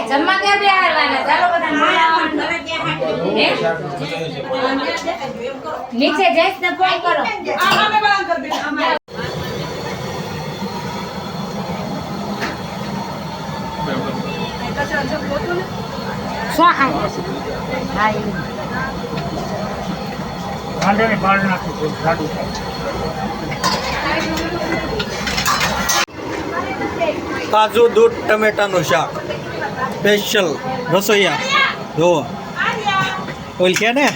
જમવા ક્યાં બે આવવાના ચાલો બધા નીચે જઈશ ને ફોન કરો કાજુ દૂધ ટમેટાનું શાક સ્પેશિયલ રસોઈયા જોવો ઓલ કે ને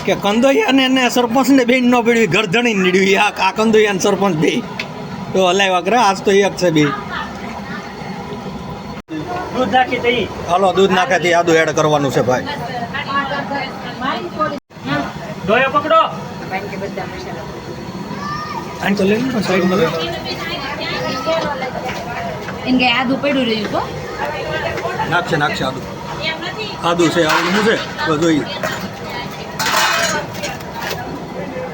કે કંદોયા ને સરપંચને બેન ન પડ્યું ગરધણી નીડ્યું આ કંદોયા સરપંચ બે તો હલાવ્યા કરે આજ તો એક છે બે દૂધ નાખી દઈ હાલો દૂધ નાખેથી આદુ એડ કરવાનું છે ભાઈ દોયો પકડો આને તો લઈને સાઈડમાં ઇનકે આદુ પડ્યું રહ્યું તો નાખશે આદુ છે આદુ છે તો જોઈએ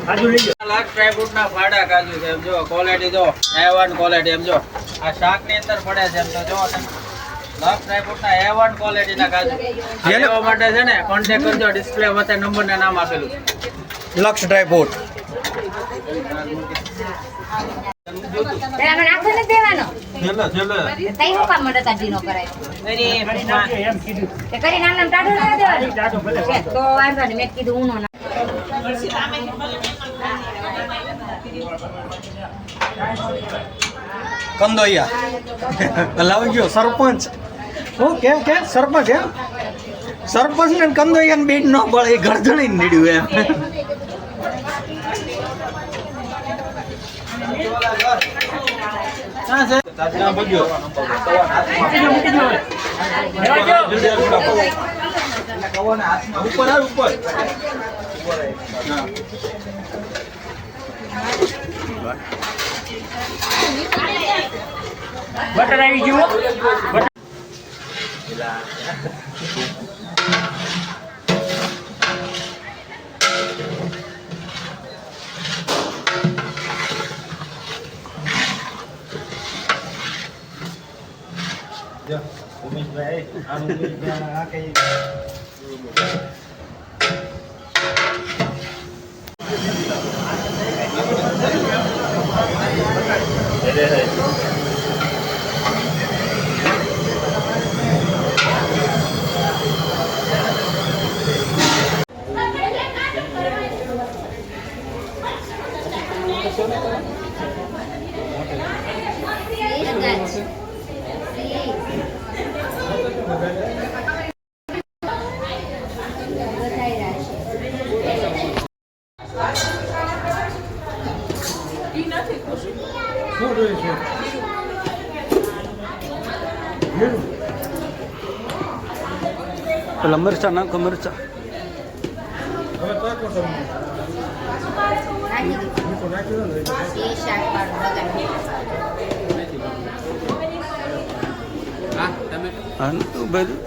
કાજુ લઈ લો લાખ ડ્રાયફ્રૂટ ના ફાડા કાજુ છે એમ જો ક્વોલિટી જો A1 ક્વોલિટી એમ જો આ શાક ની અંદર પડે છે એમ તો જો તમે લાખ ડ્રાયફ્રૂટ ના A1 ક્વોલિટી ના કાજુ લેવા માટે છે ને કોન્ટેક્ટ કરજો ડિસ્પ્લે વચ્ચે નંબર ને નામ આપેલું છે લક્ષ ડ્રાયફ્રૂટ પેલા મને આખો ન દેવાનો તઈ હું કામ મડતા ઢીનો કરાય એમ કીધું તે કરી નામ ટાઢો ના દેવાનો ટાઢો ભલે તો વાંધો નહીં મેં કીધું ઊનો ના કંદોયા લાવજો સરપંચ ઓકે કે સરપંચ એમ સરપંચ ને કંદોયા બેન ન બળે ગરધણી નીડ્યું એમ બટર આવી ગયું ઉમેશભાઈ આ કઈ પેલા મરચા નાખો મરચા હા તમે બધું